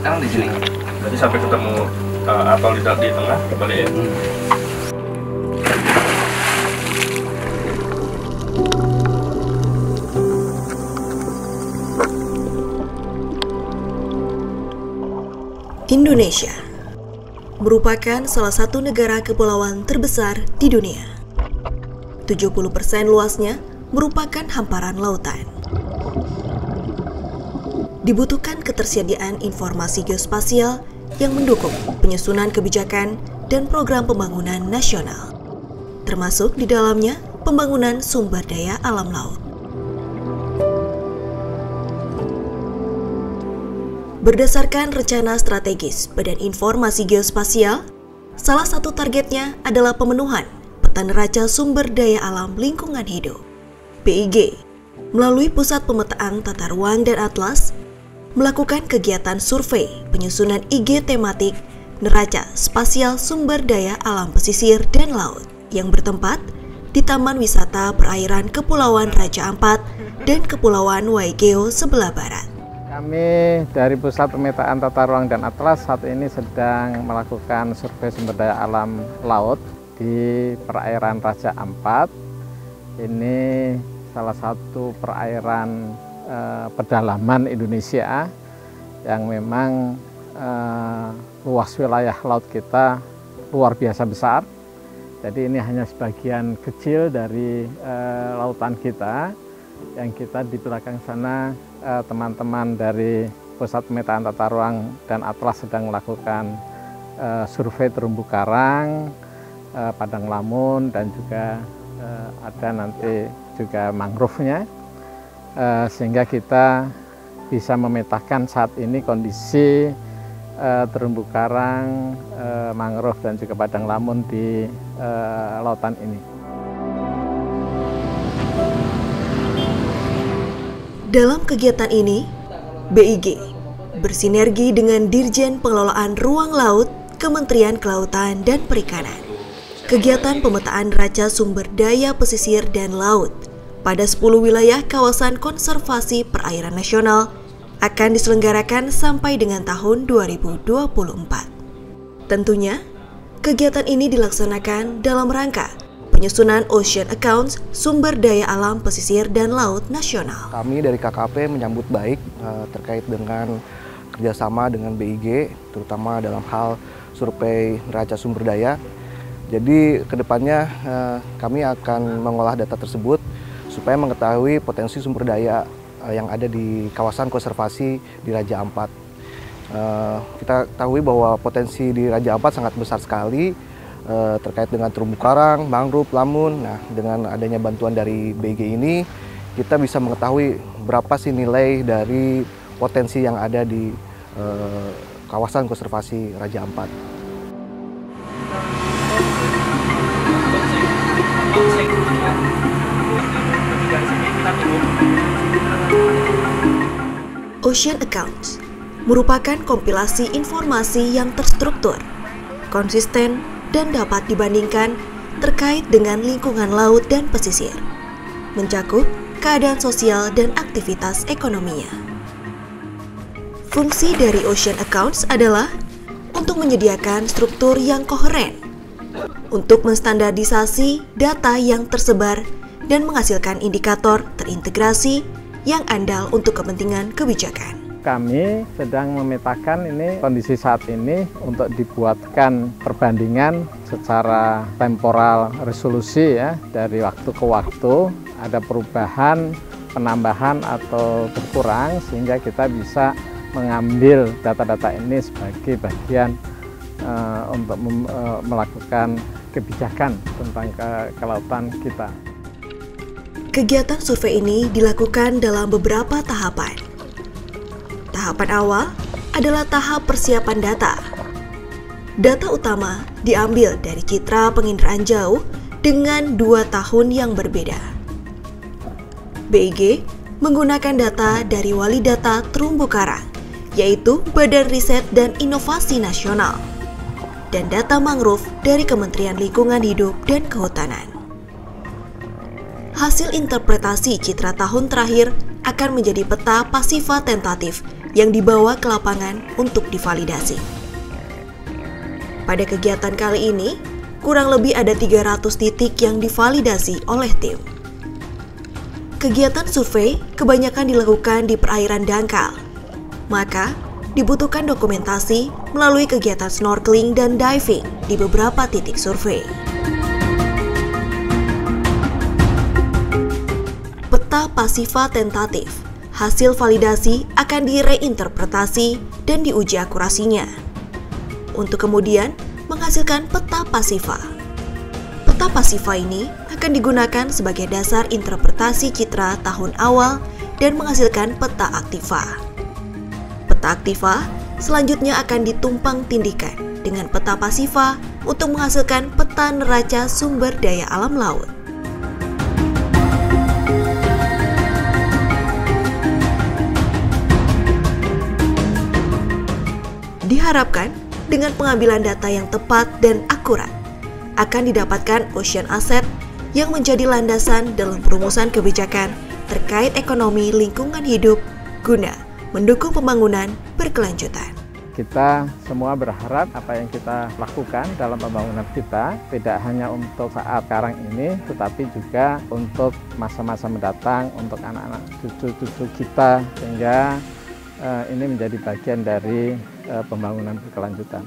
sekarang di sini. Jadi sampai ketemu atol di tengah kembali ya. Indonesia merupakan salah satu negara kepulauan terbesar di dunia. 70% luasnya merupakan hamparan lautan. Dibutuhkan ketersediaan informasi geospasial yang mendukung penyusunan kebijakan dan program pembangunan nasional, termasuk di dalamnya pembangunan sumber daya alam laut. Berdasarkan rencana strategis Badan Informasi Geospasial, salah satu targetnya adalah pemenuhan Peta Neraca Sumber Daya Alam Lingkungan Hidup (PIG) melalui Pusat Pemetaan Tata Ruang dan Atlas melakukan kegiatan survei penyusunan IG tematik neraca spasial sumber daya alam pesisir dan laut yang bertempat di Taman Wisata Perairan Kepulauan Raja Ampat dan Kepulauan Waigeo sebelah barat. Kami dari Pusat Pemetaan Tata Ruang dan Atlas saat ini sedang melakukan survei sumber daya alam laut di perairan Raja Ampat. Ini salah satu perairan pedalaman Indonesia yang memang luas wilayah laut kita luar biasa besar. Jadi ini hanya sebagian kecil dari lautan kita. Yang kita di belakang sana teman-teman dari Pusat Pemetaan Tata Ruang dan Atlas sedang melakukan survei terumbu karang, padang lamun, dan juga ada nanti juga mangrove-nya, sehingga kita bisa memetakan saat ini kondisi terumbu karang, mangrove, dan juga padang lamun di lautan ini. Dalam kegiatan ini, BIG bersinergi dengan Dirjen Pengelolaan Ruang Laut Kementerian Kelautan dan Perikanan. Kegiatan pemetaan neraca sumber daya pesisir dan laut pada 10 wilayah kawasan konservasi perairan nasional akan diselenggarakan sampai dengan tahun 2024. Tentunya, kegiatan ini dilaksanakan dalam rangka penyusunan Ocean Accounts Sumber Daya Alam Pesisir dan Laut Nasional. Kami dari KKP menyambut baik terkait dengan kerjasama dengan BIG, terutama dalam hal survei neraca sumber daya. Jadi kedepannya kami akan mengolah data tersebut supaya mengetahui potensi sumber daya yang ada di kawasan konservasi di Raja Ampat. Kita ketahui bahwa potensi di Raja Ampat sangat besar sekali, terkait dengan terumbu karang, mangrove, lamun. Nah, dengan adanya bantuan dari BIG ini, kita bisa mengetahui berapa sih nilai dari potensi yang ada di kawasan konservasi Raja Ampat. Ocean Accounts merupakan kompilasi informasi yang terstruktur, konsisten, dan dapat dibandingkan terkait dengan lingkungan laut dan pesisir, mencakup keadaan sosial dan aktivitas ekonominya. Fungsi dari Ocean Accounts adalah untuk menyediakan struktur yang koheren, untuk menstandardisasi data yang tersebar dan menghasilkan indikator terintegrasi yang andal untuk kepentingan kebijakan. Kami sedang memetakan ini kondisi saat ini untuk dibuatkan perbandingan secara temporal resolusi ya, dari waktu ke waktu ada perubahan, penambahan atau berkurang, sehingga kita bisa mengambil data-data ini sebagai bagian untuk melakukan kebijakan tentang kelautan kita. Kegiatan survei ini dilakukan dalam beberapa tahapan. Tahapan awal adalah tahap persiapan data. Data utama diambil dari citra penginderaan jauh dengan 2 tahun yang berbeda. BIG menggunakan data dari Wali Data Terumbu Karang, yaitu Badan Riset dan Inovasi Nasional, dan data mangrove dari Kementerian Lingkungan Hidup dan Kehutanan. Hasil interpretasi citra tahun terakhir akan menjadi peta pasifa tentatif yang dibawa ke lapangan untuk divalidasi. Pada kegiatan kali ini, kurang lebih ada 300 titik yang divalidasi oleh tim. Kegiatan survei kebanyakan dilakukan di perairan dangkal, maka dibutuhkan dokumentasi melalui kegiatan snorkeling dan diving di beberapa titik survei. Peta pasifa tentatif, hasil validasi akan direinterpretasi dan diuji akurasinya, untuk kemudian menghasilkan peta pasifa. Peta pasifa ini akan digunakan sebagai dasar interpretasi citra tahun awal dan menghasilkan peta aktiva. Peta aktiva selanjutnya akan ditumpang tindihkan dengan peta pasifa untuk menghasilkan peta neraca sumber daya alam laut. Diharapkan dengan pengambilan data yang tepat dan akurat, akan didapatkan ocean asset yang menjadi landasan dalam perumusan kebijakan terkait ekonomi lingkungan hidup guna mendukung pembangunan berkelanjutan. Kita semua berharap apa yang kita lakukan dalam pembangunan kita tidak hanya untuk saat sekarang ini, tetapi juga untuk masa-masa mendatang, untuk anak-anak cucu-cucu kita, sehingga ini menjadi bagian dari pembangunan berkelanjutan.